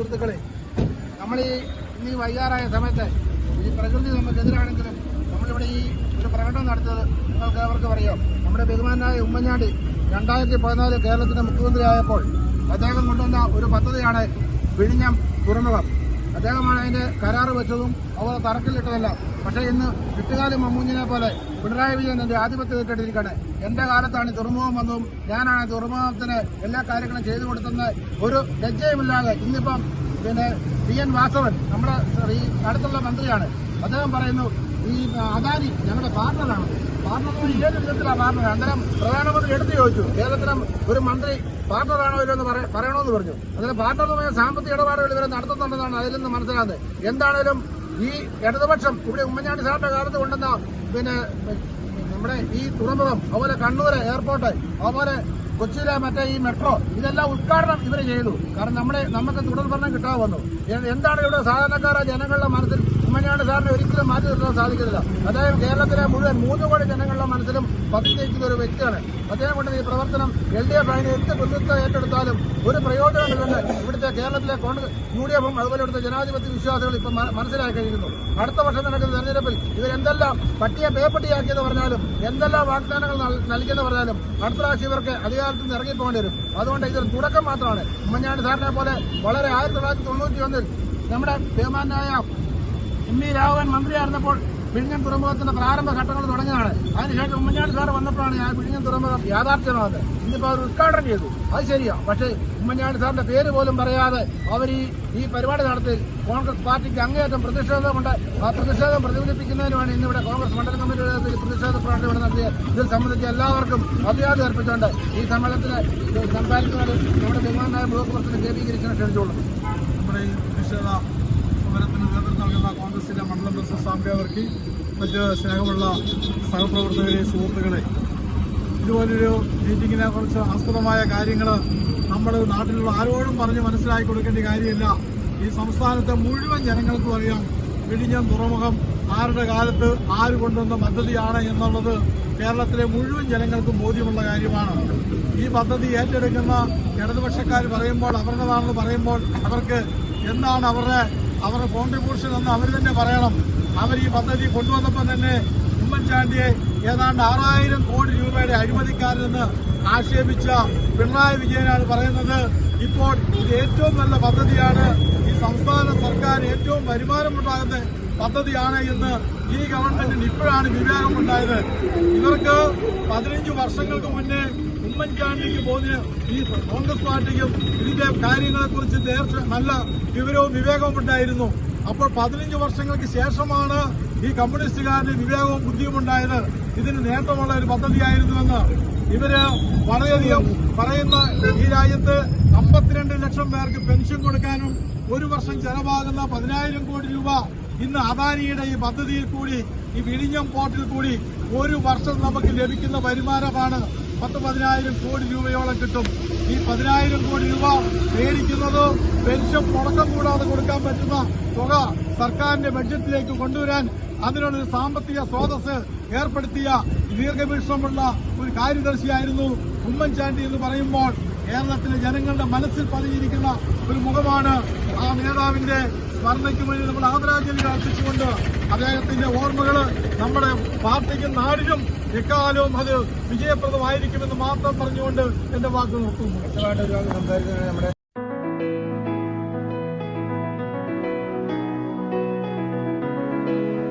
സുഹൃത്തുക്കളെ, നമ്മൾ ഇന്ന് ഈ വൈകാറായ സമയത്ത് ഈ പ്രകൃതി നമുക്കെതിരാണെങ്കിലും നമ്മളിവിടെ ഈ ഒരു പ്രകടനം നടത്തിയത് നിങ്ങൾക്ക് അവർക്ക് പറയാം. നമ്മുടെ ബഹുമാനായ ഉമ്മൻചാണ്ടി 2014 കേരളത്തിന്റെ മുഖ്യമന്ത്രിയായപ്പോൾ അദ്ദേഹം കൊണ്ടുവന്ന ഒരു പദ്ധതിയാണ് വിഴിഞ്ഞം തുറമുഖം. അദ്ദേഹമാണ് അതിന്റെ കരാറ് വെച്ചതും അവർ തറക്കല്ലിട്ടതല്ല. പക്ഷേ ഇന്ന് ചുറ്റുകാലം മമ്മൂഞ്ഞിനെ പോലെ പിണറായി വിജയൻ എന്റെ ആധിപത്യം ഏറ്റെടുത്തിരിക്കുകയാണ്. എന്റെ കാലത്താണ് തുറമുഖം വന്നതും ഞാനാണ് തുറമുഖത്തിന് എല്ലാ കാര്യങ്ങളും ചെയ്തു കൊടുത്തെന്ന് ഒരു ലജ്ജയുമില്ലാതെ ഇന്നിപ്പം PN വാസവൻ നമ്മുടെ ഈ അടുത്തുള്ള മന്ത്രിയാണ്. അദ്ദേഹം പറയുന്നു ഈ അദാനി ഞങ്ങളുടെ പാർട്ണറാണ്. പാർട്ണർ ഏത് വിധത്തിലാണ് പാർട്ണർ? അന്നേരം പ്രധാനമന്ത്രി എടുത്തു ചോദിച്ചു, കേരളത്തിലെ ഒരു മന്ത്രി പാർട്ണറാണോ ഇല്ലെന്ന് പറയണമെന്ന് പറഞ്ഞു. അതിന് പാർട്ണറുമായ സാമ്പത്തിക ഇടപാടുകൾ ഇവരെ നടത്തുന്നുണ്ടെന്നാണ് അതിൽ നിന്ന് മനസ്സിലാകുന്നത്. എന്താണേലും ഈ ഇടതുപക്ഷം ഇവിടെ ഉമ്മൻചാണ്ടി സാറിന്റെ കാലത്ത് കൊണ്ടുവന്ന നമ്മുടെ ഈ തുറമുഖം, അതുപോലെ കണ്ണൂർ എയർപോർട്ട്, അതുപോലെ കൊച്ചിയിലെ മറ്റേ ഈ മെട്രോ, ഇതെല്ലാം ഉദ്ഘാടനം ഇവർ ചെയ്തു. കാരണം നമുക്ക് തുടർ ഭരണം കിട്ടാൻ വന്നു. എന്താണ് ഇവിടെ സാധാരണക്കാരായ ജനങ്ങളുടെ മനസ്സിൽ ഉമ്മൻചാണ്ടി സാറിനെ ഒരിക്കലും മാറ്റി നിർത്താൻ സാധിക്കുന്നില്ല. അദ്ദേഹം കേരളത്തിലെ മുഴുവൻ 3 കോടി ജനങ്ങളുടെ മനസ്സിലും പതിഞ്ഞിരിക്കുന്ന ഒരു വ്യക്തിയാണ്. അദ്ദേഹം കൊണ്ട് ഈ പ്രവർത്തനം LDF അതിനെ എന്ത് ബന്ധുത്വം ഏറ്റെടുത്താലും ഒരു പ്രയോജനമില്ലെന്ന് ഇവിടുത്തെ കേരളത്തിലെ UDF-ഉം അതുപോലെ ഇവിടുത്തെ ജനാധിപത്യ വിശ്വാസികൾ ഇപ്പം മനസ്സിലാക്കി കഴിയുന്നു. അടുത്ത വർഷം നടക്കുന്ന തെരഞ്ഞെടുപ്പിൽ ഇവരെന്തെല്ലാം പട്ടിയെ പേപ്പട്ടിയാക്കിയെന്ന് പറഞ്ഞാലും എന്തെല്ലാം വാഗ്ദാനങ്ങൾ നൽകിയെന്ന് പറഞ്ഞാലും അടുത്ത പ്രാവശ്യം ഇവർക്ക് അധികാരത്തിൽ നിന്ന് ഇറങ്ങിപ്പോകേണ്ടി വരും. അതുകൊണ്ട് ഇതൊരു തുടക്കം മാത്രമാണ്. ഉമ്മൻചാണ്ടി സാറിനെ പോലെ വളരെ 1991 നമ്മുടെ ബഹുമാനായ MV രാഘവൻ മന്ത്രിയായിരുന്നപ്പോൾ വിഴിഞ്ഞം തുറമുഖത്തിന്റെ പ്രാരംഭ ഘട്ടങ്ങൾ തുടങ്ങിയതാണ്. അതിനുശേഷം ഉമ്മൻചാണ്ടി സാർ വന്നപ്പോഴാണ് ആ വിഴിഞ്ഞം തുറമുഖം യാഥാർത്ഥ്യമാകുന്നത്. ഇന്നിപ്പോൾ അവർ ഉദ്ഘാടനം ചെയ്തു, അത് ശരിയാ. പക്ഷേ ഉമ്മൻചാണ്ടി സാറിന്റെ പേര് പോലും പറയാതെ അവർ ഈ പരിപാടി നടത്തി കോൺഗ്രസ് പാർട്ടിക്ക് അങ്ങേയറ്റം പ്രതിഷേധമുണ്ട്. ആ പ്രതിഷേധം പ്രതിഫലിപ്പിക്കുന്നതിനുമാണ് ഇന്നിവിടെ കോൺഗ്രസ് മണ്ഡലം കമ്മിറ്റിയുടെ പ്രതിഷേധ പ്രവർത്തനം ഇവിടെ നടത്തിയത്. ഇതിൽ സംബന്ധിച്ച് എല്ലാവർക്കും അഭിവാദ്യം അർപ്പിച്ചുകൊണ്ട് ഈ സമ്മേളനത്തിൽ സംസാരിക്കുന്നത് നമ്മുടെ ബഹുമാനായ ബ്ലോക്ക് പ്രസിഡന്റ് KB ഗിരീശനെ ക്ഷണിച്ചുകൊള്ളുന്നു. നമ്മുടെ ഈ പ്രതിഷേധ സമരത്തിന് നേതൃത്വം നൽകുന്ന കോൺഗ്രസിന്റെ മണ്ഡലം പ്രസിഡന്റ് സാമ്പ്യാവർക്കി, മറ്റ് സ്നേഹമുള്ള സഹപ്രവർത്തകരെ, സുഹൃത്തുക്കളെ, ഇതുപോലൊരു മീറ്റിങ്ങിനെ കുറിച്ച് ആസ്പദമായ കാര്യങ്ങൾ നമ്മൾ നാട്ടിലുള്ള ആരോടും പറഞ്ഞ് മനസ്സിലാക്കി കൊടുക്കേണ്ട കാര്യമില്ല. ഈ സംസ്ഥാനത്തെ മുഴുവൻ ജനങ്ങൾക്കും അറിയാം വിഴിഞ്ഞം തുറമുഖം ആരുടെ കാലത്ത് ആര് കൊണ്ടുവന്ന പദ്ധതിയാണ് എന്നുള്ളത് കേരളത്തിലെ മുഴുവൻ ജനങ്ങൾക്കും ബോധ്യമുള്ള കാര്യമാണ്. ഈ പദ്ധതി ഏറ്റെടുക്കുന്ന ഇടതുപക്ഷക്കാർ പറയുമ്പോൾ അവരുടേതാണെന്ന് പറയുമ്പോൾ അവർക്ക് എന്താണ് അവരുടെ കോൺട്രിബ്യൂഷൻ എന്ന് അവർ തന്നെ പറയണം. അവർ ഈ പദ്ധതി കൊണ്ടുവന്നപ്പോൾ തന്നെ ഉമ്മൻചാണ്ടിയെ ഏതാണ്ട് 6000 കോടി രൂപയുടെ അഴിമതിക്കാരെന്ന് ആക്ഷേപിച്ച പിണറായി വിജയനാണ് പറയുന്നത് ഇപ്പോൾ ഇത് ഏറ്റവും നല്ല പദ്ധതിയാണ്, ഈ സംസ്ഥാന സർക്കാർ ഏറ്റവും വരുമാനമുണ്ടാകുന്ന പദ്ധതിയാണ് എന്ന് ഈ ഗവൺമെന്റിന് ഇപ്പോഴാണ് വിവേകമുണ്ടായത്. ഇവർക്ക് 15 വർഷങ്ങൾക്ക് മുന്നേ ഉമ്മൻചാണ്ടിക്ക് പോതിന് ഈ കോൺഗ്രസ് പാർട്ടിക്കും ഇതിന്റെ കാര്യങ്ങളെക്കുറിച്ച് നല്ല വിവരവും വിവേകവും ഉണ്ടായിരുന്നു. അപ്പോൾ 15 വർഷങ്ങൾക്ക് ശേഷമാണ് ഈ കമ്മ്യൂണിസ്റ്റുകാരുടെ വിവേകവും ബുദ്ധിയും ഉണ്ടായത്. ഇതിന് നേട്ടമുള്ള ഒരു പദ്ധതിയായിരുന്നുവെന്ന് ഇവര് വളരെയധികം പറയുന്ന ഈ രാജ്യത്ത് 52 ലക്ഷം പേർക്ക് പെൻഷൻ കൊടുക്കാനും 1 വർഷം ചെലവാകുന്ന 10,000 കോടി രൂപ ഇന്ന് അദാനിയുടെ ഈ പദ്ധതിയിൽ കൂടി, ഈ വിഴിഞ്ഞം പോർട്ടിൽ കൂടി 1 വർഷം നമുക്ക് ലഭിക്കുന്ന വരുമാനമാണ് 10,000 കോടി രൂപയോളം കിട്ടും. ഈ 10,000 കോടി രൂപ മേടിക്കുന്നത് പെൻഷൻ മുടക്കം കൂടാതെ കൊടുക്കാൻ പറ്റുന്ന തുക സർക്കാരിന്റെ ബഡ്ജറ്റിലേക്ക് കൊണ്ടുവരാൻ അതിനുള്ളൊരു സാമ്പത്തിക സ്രോതസ് ഏർപ്പെടുത്തിയ ദീർഘവീക്ഷണമുള്ള ഒരു കാര്യദർശിയായിരുന്നു ഉമ്മൻചാണ്ടി എന്ന് പറയുമ്പോൾ കേരളത്തിലെ ജനങ്ങളുടെ മനസ്സിൽ പതിഞ്ഞിരിക്കുന്ന ഒരു മുഖമാണ്. ആ നേതാവിന്റെ സ്മരണയ്ക്ക് വേണ്ടി നമ്മൾ ആദരാഞ്ജലികൾ അർപ്പിച്ചുകൊണ്ട് അദ്ദേഹത്തിന്റെ ഓർമ്മകൾ നമ്മുടെ പാർട്ടിക്കും നാടിനും എക്കാലവും അത് വിജയപ്രദമായിരിക്കുമെന്ന് മാത്രം പറഞ്ഞുകൊണ്ട് എന്റെ വാക്കുകൾ നിർത്തുന്നു. സംസാരിക്കുന്നത് നമ്മുടെ